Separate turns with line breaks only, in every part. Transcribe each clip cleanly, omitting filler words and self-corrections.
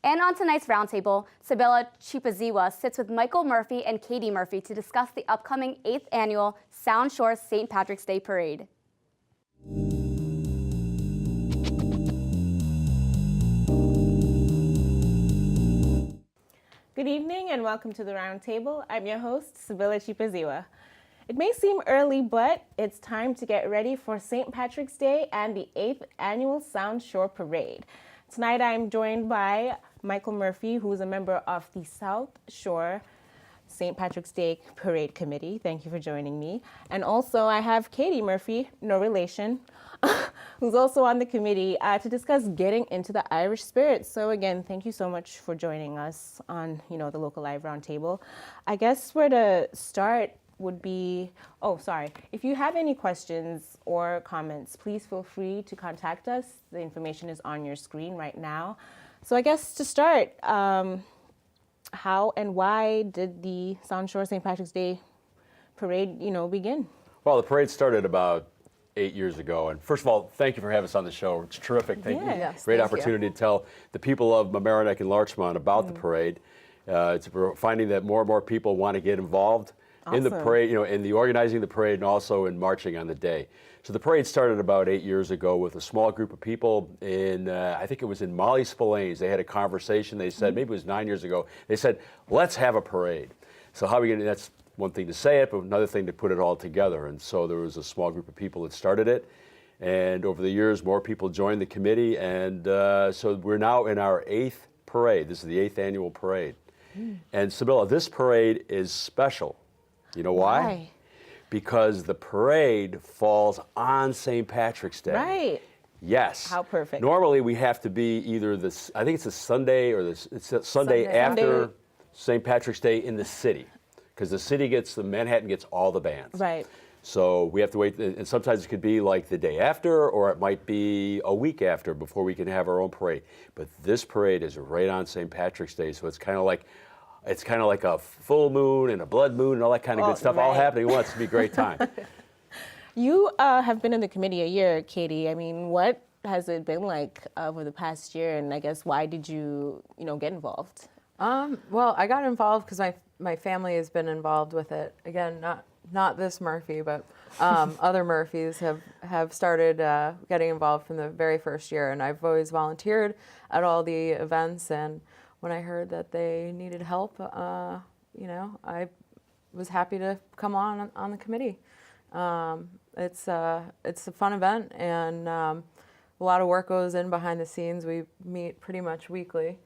And on tonight's roundtable, Sabila Chipaziwa sits with Michael Murphy and Katie Murphy to discuss the upcoming 8th annual Sound Shore St. Patrick's Day Parade.
Good evening and welcome to the Roundtable. I'm your host, Sabila Chipaziwa. It may seem early, but it's time to get ready for St. Patrick's Day and the 8th annual Sound Shore Parade. Tonight I'm joined by Michael Murphy, who is a member of the South Shore St. Patrick's Day Parade Committee. Thank you for joining me. And also I have Katie Murphy, no relation, who's also on the committee to discuss getting into the Irish spirit. So again, thank you so much for joining us on, the local live roundtable. I guess where to start would be, if you have any questions or comments, please feel free to contact us. The information is on your screen right now. So I guess to start, how and why did the Sound Shore St. Patrick's Day Parade, begin?
Well, the parade started about 8 years ago. And first of all, thank you for having us on the show. It's terrific. Thank you.
Yes,
Great opportunity to tell the people of Mamaroneck and Larchmont about the parade. We're finding that more and more people want to get involved in the parade, in the organizing the parade and also in marching on the day. So the parade started about 8 years ago with a small group of people in, I think it was in Molly Spillane's. They had a conversation. They said, maybe it was 9 years ago, they said, let's have a parade. So how are we going to, that's one thing to say it, but another thing to put it all together. And so there was a small group of people that started it. And over the years, more people joined the committee. And so we're now in our 8th parade. This is the 8th annual parade. And Sabila, this parade is special. You know why? Because the parade falls on St. Patrick's Day.
Right.
Yes.
How perfect.
Normally we have to be either this, I think it's a Sunday or it's a Sunday after St. Patrick's Day in the city. Because the city Manhattan gets all the bands.
Right.
So we have to wait, and sometimes it could be like the day after, or it might be a week after before we can have our own parade. But this parade is right on St. Patrick's Day, so it's kind of like a full moon and a blood moon and all that kind of good stuff all happening at once. It'd be a great time.
You have been in the committee a year, Katie. I mean, what has it been like over the past year, and I guess why did you, get involved?
Well, I got involved because my family has been involved with it. Again, not this Murphy, but other Murphys have started getting involved from the very first year, and I've always volunteered at all the events. And when I heard that they needed help, I was happy to come on the committee. It's a fun event, and a lot of work goes in behind the scenes. We meet pretty much weekly.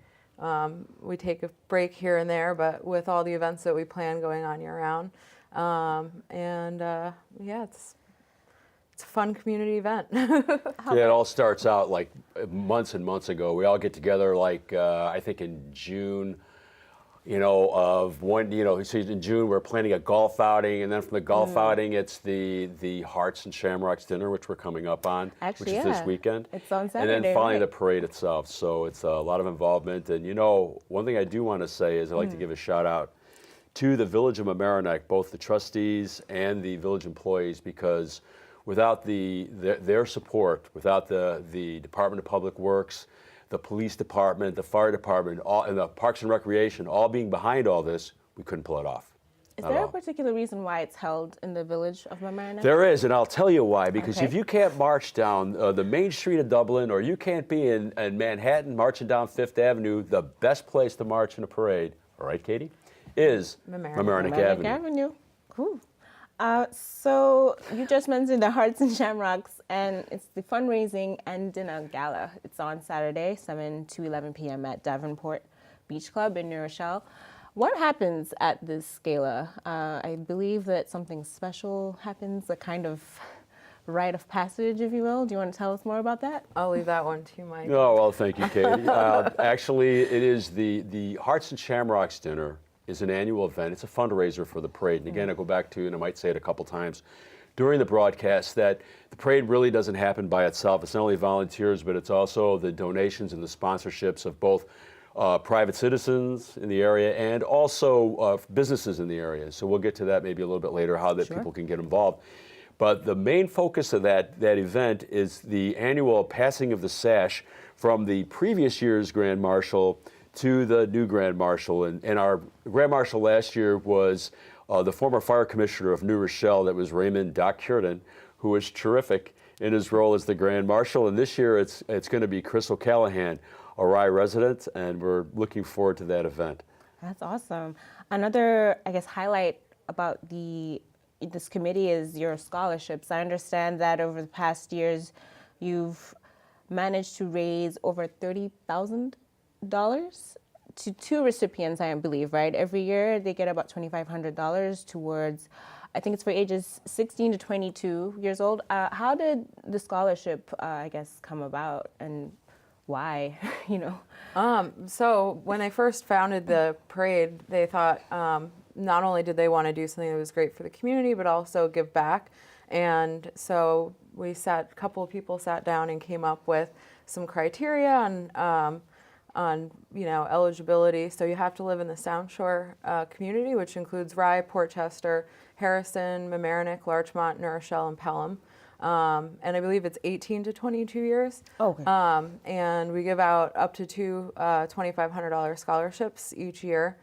We take a break here and there, but with all the events that we plan going on year-round, it's a fun community event.
It all starts out like months and months ago. We all get together I think in June, so in June we're planning a golf outing, and then from the golf outing it's the Hearts and Shamrocks dinner, which we're coming up on, which is this weekend.
It's on Saturday.
And then finally the parade itself. So it's a lot of involvement. And one thing I do want to say is I'd like to give a shout out to the Village of Mamaroneck, both the trustees and the village employees, because without their support, without the Department of Public Works, the police department, the fire department, and the Parks and Recreation, all being behind all this, we couldn't pull it off.
Is there a particular reason why it's held in the Village of Mamaroneck?
There is, and I'll tell you why. Because if you can't march down the main street of Dublin, or you can't be in Manhattan marching down Fifth Avenue, the best place to march in a parade, all right, Katie, is Mamaroneck Avenue.
Cool. So you just mentioned the Hearts and Shamrocks, and it's the fundraising and dinner gala. It's on Saturday, 7 to 11 p.m. at Davenport Beach Club in New Rochelle. What happens at this gala? I believe that something special happens, a kind of rite of passage, if you will. Do you want to tell us more about that?
I'll leave that one to you, Mike.
Oh, well, thank you, Katie. Actually, it is the Hearts and Shamrocks dinner is an annual event. It's a fundraiser for the parade. And again, I go back to, and I might say it a couple times during the broadcast, that the parade really doesn't happen by itself. It's not only volunteers, but it's also the donations and the sponsorships of both private citizens in the area and also businesses in the area. So we'll get to that maybe a little bit later, how that people can get involved. But the main focus of that event is the annual passing of the sash from the previous year's Grand Marshal to the new Grand Marshal. And our Grand Marshal last year was the former fire commissioner of New Rochelle, that was Raymond Doc Curtin, who was terrific in his role as the Grand Marshal. And this year it's going to be Chris O'Callahan, a Rye resident, and we're looking forward to that event.
That's awesome. Another, I guess, highlight about this committee is your scholarships. I understand that over the past years, you've managed to raise over $30,000 to two recipients, I believe, right? Every year they get about $2,500 towards, I think it's for ages 16 to 22 years old. How did the scholarship, I guess, come about, and why, you know?
So when I first founded the parade, they thought not only did they want to do something that was great for the community, but also give back. And so a couple of people sat down and came up with some criteria on eligibility. So you have to live in the Sound Shore community, which includes Rye, Port Chester, Harrison, Mamaroneck, Larchmont, New Rochelle, and Pelham. And I believe it's 18 to 22 years.
Okay.
And we give out up to two $2,500 scholarships each year,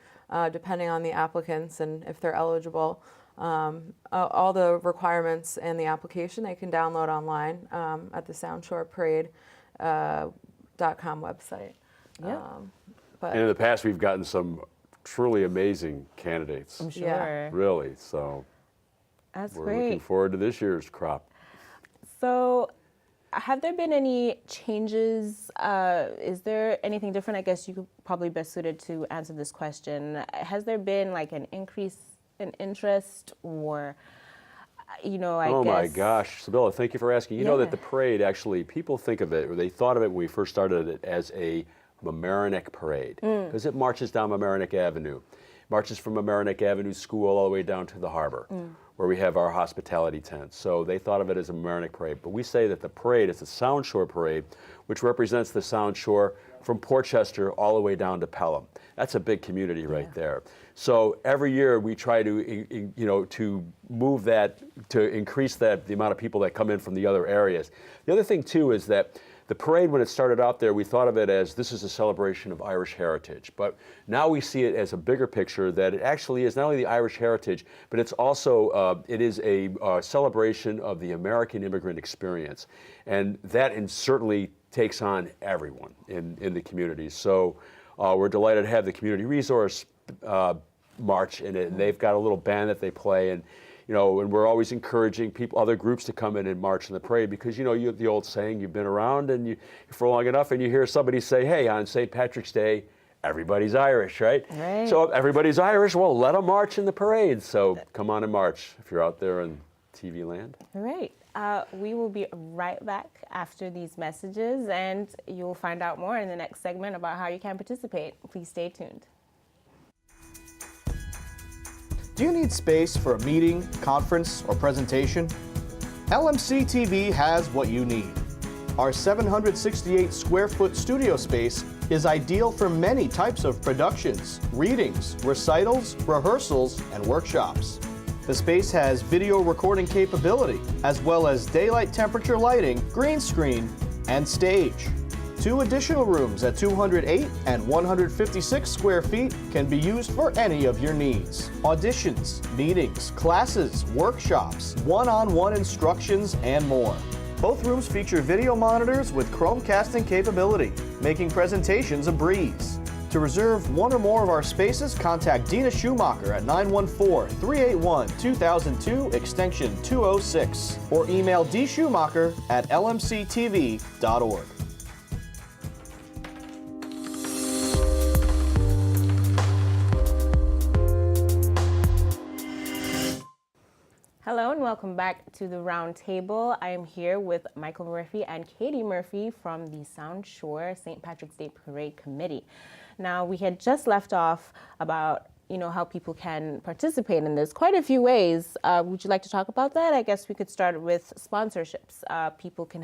depending on the applicants and if they're eligible. All the requirements and the application they can download online at the SoundShoreParade.com website.
Yeah.
And in the past, we've gotten some truly amazing candidates.
I'm sure.
Yeah.
Really, so
That's
we're
great.
looking forward to this year's crop.
So, have there been any changes? Is there anything different? I guess you could probably best suited to answer this question. Has there been like an increase in interest, or, I guess?
Oh my gosh, Sibylla, thank you for asking. You know that
Yeah.
the parade, actually, people think of it, or they thought of it when we first started it, as a Mamaroneck parade, because it marches down Mamaroneck Avenue. Marches from Mamaroneck Avenue School all the way down to the harbor, where we have our hospitality tents. So they thought of it as a Mamaroneck parade. But we say that the parade is a Sound Shore parade, which represents the Sound Shore from Port Chester all the way down to Pelham. That's a big community right there. So every year we try to move that, to increase the amount of people that come in from the other areas. The other thing too is that the parade, when it started out there, we thought of it as this is a celebration of Irish heritage. But now we see it as a bigger picture, that it actually is not only the Irish heritage, but it's also it is a celebration of the American immigrant experience. And that certainly takes on everyone in the community. So we're delighted to have the Community Resource March in it, and they've got a little band that they play, and and we're always encouraging other groups to come in and march in the parade, because you have the old saying, you've been around and for long enough, and you hear somebody say, hey, on St. Patrick's Day, everybody's Irish, right?
Right.
So if everybody's Irish, well, let them march in the parade. So come on and march if you're out there in TV land.
All right. We will be right back after these messages, and you'll find out more in the next segment about how you can participate. Please stay tuned.
Do you need space for a meeting, conference, or presentation? LMC TV has what you need. Our 768 square foot studio space is ideal for many types of productions, readings, recitals, rehearsals, and workshops. The space has video recording capability, as well as daylight temperature lighting, green screen, and stage. 2 additional rooms at 208 and 156 square feet can be used for any of your needs. Auditions, meetings, classes, workshops, one-on-one instructions, and more. Both rooms feature video monitors with Chromecasting capability, making presentations a breeze. To reserve one or more of our spaces, contact Dina Schumacher at 914-381-2002, extension 206, or email dschumacher@lmctv.org.
Hello and welcome back to the round table. I am here with Michael Murphy and Katie Murphy from the Sound Shore St. Patrick's Day Parade Committee. Now, we had just left off about how people can participate in this. Quite a few ways. Would you like to talk about that? I guess we could start with sponsorships. People can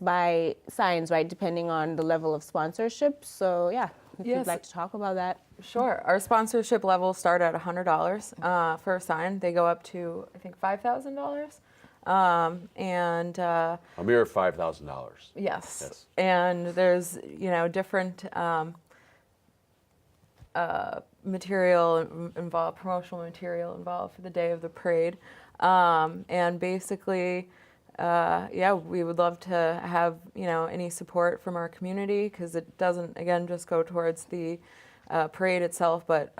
buy signs, right, depending on the level of sponsorship. So yeah, if you'd like to talk about that.
Sure. Our sponsorship levels start at $100 for a sign. They go up to, I think, $5,000. And
A mere $5,000.
yes, and there's different material involved, promotional material involved for the day of the parade, and basically, yeah, we would love to have any support from our community, because it doesn't again just go towards the parade itself, but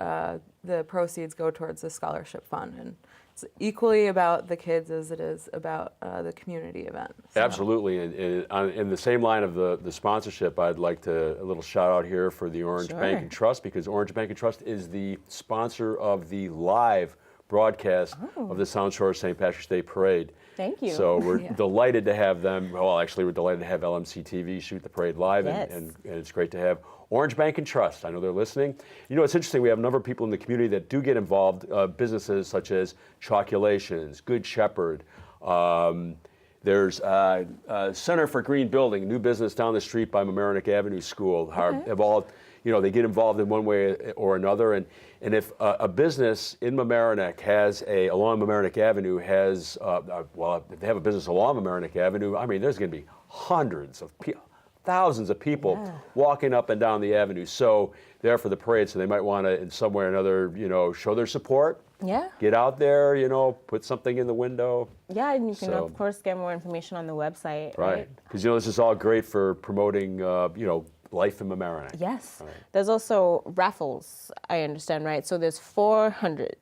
the proceeds go towards the scholarship fund, and it's equally about the kids as it is about the community event. So.
Absolutely, and in the same line of the sponsorship, I'd like a little shout out here for the Orange Bank and Trust, because Orange Bank and Trust is the sponsor of the live broadcast of the Sound Shore St. Patrick's Day Parade.
Thank you.
So we're delighted to have them. Well, actually, we're delighted to have LMC TV shoot the parade live, and it's great to have Orange Bank and Trust. I know they're listening. It's interesting. We have a number of people in the community that do get involved. Businesses such as Choculations, Good Shepherd. There's Center for Green Building, a new business down the street by Mamaroneck Avenue School. Have all, they get involved in one way or another. And if a business in Mamaroneck along Mamaroneck Avenue has, if they have a business along Mamaroneck Avenue, I mean, there's going to be hundreds of people, thousands of people walking up and down the avenue. So there for the parade, so they might want to, in some way or another, show their support.
Yeah.
Get out there, put something in the window.
Yeah, and you can, of course, get more information on the website.
Right. Because, this is all great for promoting, life in Mamaroneck.
Yes.
Right.
There's also raffles, I understand, right? So there's 400.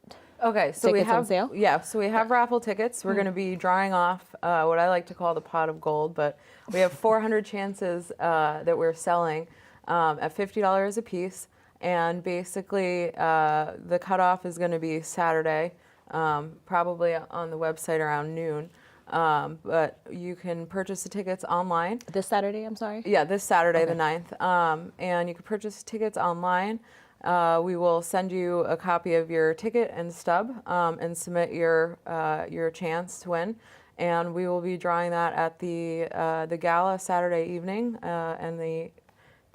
Okay, so we
Tickets on
have
sale?
so we have raffle tickets. We're going to be drawing off what I like to call the pot of gold, but we have 400 chances that we're selling at $50 a piece, and basically the cutoff is going to be Saturday, probably on the website around noon. But you can purchase the tickets online.
This Saturday, I'm sorry?
Yeah, this Saturday, the 9th. And you can purchase tickets online. We will send you a copy of your ticket and stub and submit your chance to win. And we will be drawing that at the gala Saturday evening and the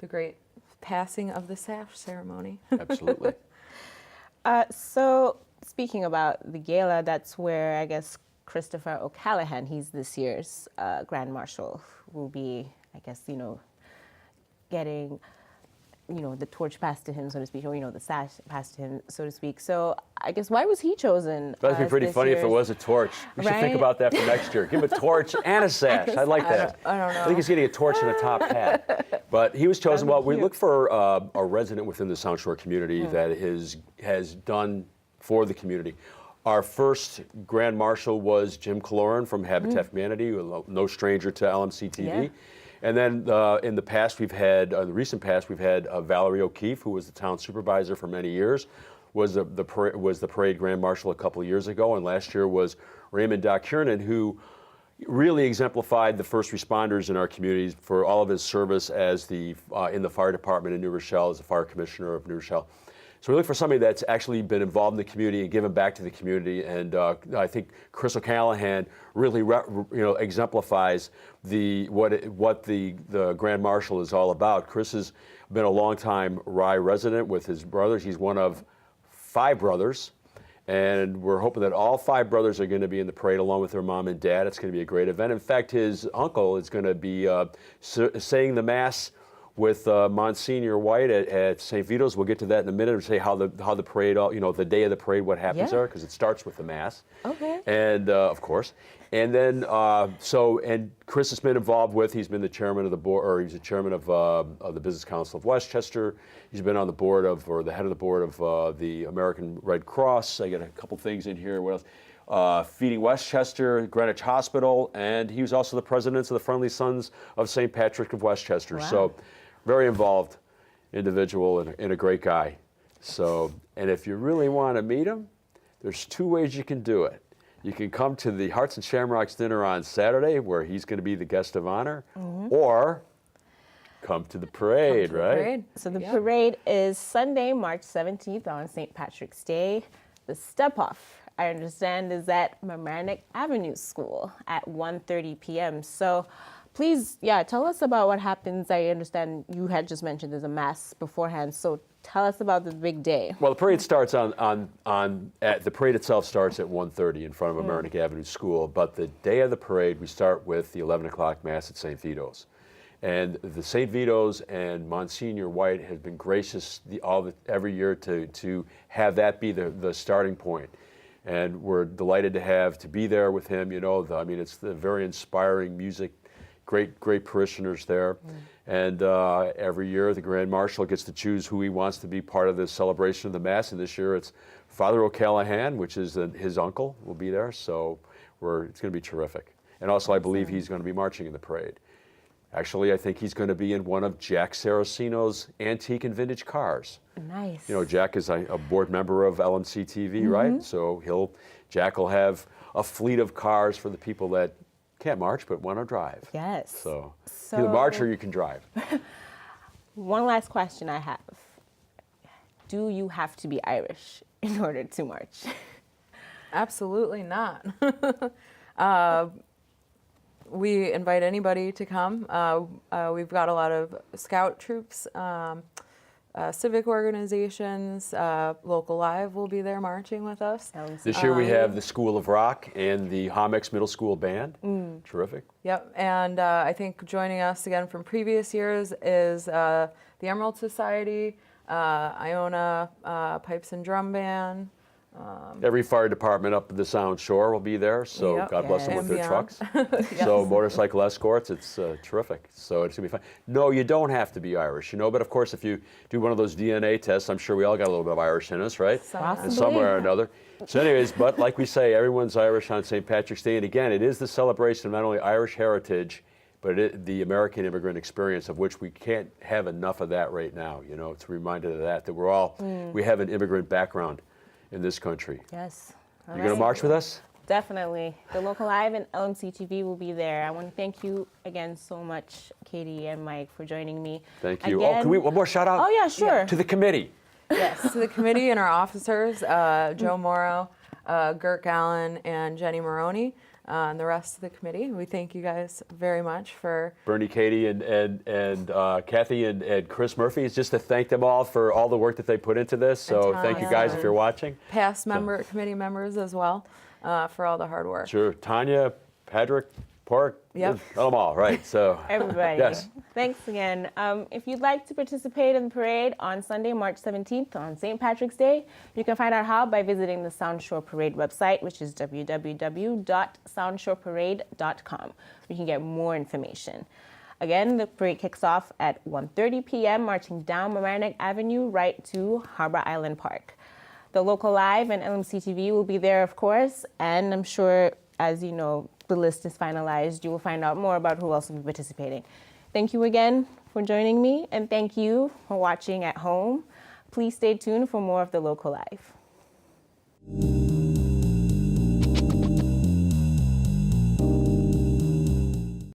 great passing of the sash ceremony.
Absolutely.
So speaking about the gala, that's where I guess Christopher O'Callaghan, he's this year's Grand Marshal, will be, I guess, getting, the torch passed to him, so to speak, or, the sash passed to him, so to speak. So I guess why was he chosen?
That'd be pretty funny if it was a torch. We should think about that for next year. Give him a torch and a sash. I like that.
I don't know.
I think he's getting a torch and a top hat. But he was chosen. Well, we look for a resident within the Sound Shore community that has done for the community. Our first Grand Marshal was Jim Caloran from Habitat for Humanity, no stranger to LMC TV.
Yeah.
And then in the recent past, we've had Valerie O'Keefe, who was the town supervisor for many years, was the parade Grand Marshal a couple of years ago, and last year was Raymond Kiernan, who really exemplified the first responders in our communities for all of his service as in the fire department in New Rochelle, as the fire commissioner of New Rochelle. So we look for somebody that's actually been involved in the community and given back to the community, and I think Chris O'Callaghan really exemplifies what the Grand Marshal is all about. Chris has been a longtime Rye resident with his brothers. He's one of 5 brothers, and we're hoping that all 5 brothers are going to be in the parade along with their mom and dad. It's going to be a great event. In fact, his uncle is going to be saying the Mass with Monsignor White at St. Vito's. We'll get to that in a minute and say how the parade, the day of the parade, what happens there, because it starts with the Mass.
Okay.
And of course, and then and Chris has been involved he's been the chairman of the board, or he's the chairman of the Business Council of Westchester. He's been on the board the head of the board of the American Red Cross. I got a couple things in here. What else? Feeding Westchester, Greenwich Hospital, and he was also the president of the Friendly Sons of St. Patrick of Westchester.
Wow.
So, very involved individual and a great guy. So, and if you really want to meet him, there's 2 ways you can do it. You can come to the Hearts and Shamrocks dinner on Saturday, where he's going to be the guest of honor, or come to the parade, right?
So the parade is Sunday, March 17th on St. Patrick's Day. The step-off, I understand, is at Mamaroneck Avenue School at 1:30 p.m. So Please, tell us about what happens. I understand you had just mentioned there's a mass beforehand, so tell us about the big day.
Well, the parade starts the parade itself starts at 1:30 in front of Amerenik Avenue School, but the day of the parade, we start with the 11 o'clock Mass at St. Vito's. And the St. Vito's and Monsignor White has been gracious every year to have that be the starting point. And we're delighted to be there with him. You know, it's the very inspiring music, great parishioners there. And every year the Grand Marshal gets to choose who he wants to be part of the celebration of the Mass. And this year it's Father O'Callahan, which is his uncle, will be there. So it's going to be terrific. And also I believe he's going to be marching in the parade. Actually, I think he's going to be in one of Jack Saraceno's antique and vintage cars.
Nice.
You know, Jack is a board member of LMC TV, right? So Jack will have a fleet of cars for the people that can't march but want to drive.
Yes.
So you can march or you can drive.
One last question I have. Do you have to be Irish in order to march?
Absolutely not. We invite anybody to come. We've got a lot of scout troops, civic organizations, Local Live will be there marching with us.
This year we have the School of Rock and the Homex Middle School Band. Terrific.
Yep, and I think joining us again from previous years is the Emerald Society, Iona Pipes and Drum Band.
Every fire department up at the Sound Shore will be there, so
Yep.
God bless them with
And
their
beyond.
trucks. So motorcycle escorts, it's terrific. So it's going to be fun. No, you don't have to be Irish, but of course if you do one of those DNA tests, I'm sure we all got a little bit of Irish in us, right?
Possibly.
Somewhere or another. So anyways, but like we say, everyone's Irish on St. Patrick's Day, and again, it is the celebration of not only Irish heritage, but the American immigrant experience, of which we can't have enough of that right now. It's a reminder of that we have an immigrant background in this country.
Yes.
You going to march with us?
Definitely. The Local Live and LMC TV will be there. I want to thank you again so much, Katie and Mike, for joining me.
Thank you.
Again,
Can we one more shout out?
Oh, yeah, sure.
To the committee.
Yes, to the committee and our officers, Joe Morrow, Gert Gallen, and Jenny Maroney, and the rest of the committee. We thank you guys very much for...
Bernie, Katie, and Kathy, and Chris Murphy. It's just to thank them all for all the work that they put into this. So thank you guys if you're watching.
Past committee members as well, for all the hard work.
Sure. Tanya, Patrick, Pork.
Yep.
Tell them all, right. So
Everybody.
Yes.
Thanks again. If you'd like to participate in the parade on Sunday, March 17th, on St. Patrick's Day, you can find out how by visiting the Sound Shore Parade website, which is www.soundshorparade.com. You can get more information. Again, the parade kicks off at 1:30 p.m., marching down Mamaroneck Avenue right to Harbor Island Park. The Local Live and LMC TV will be there, of course, and I'm sure, as you know, the list is finalized. You will find out more about who else will be participating. Thank you again for joining me, and thank you for watching at home. Please stay tuned for more of the Local Live.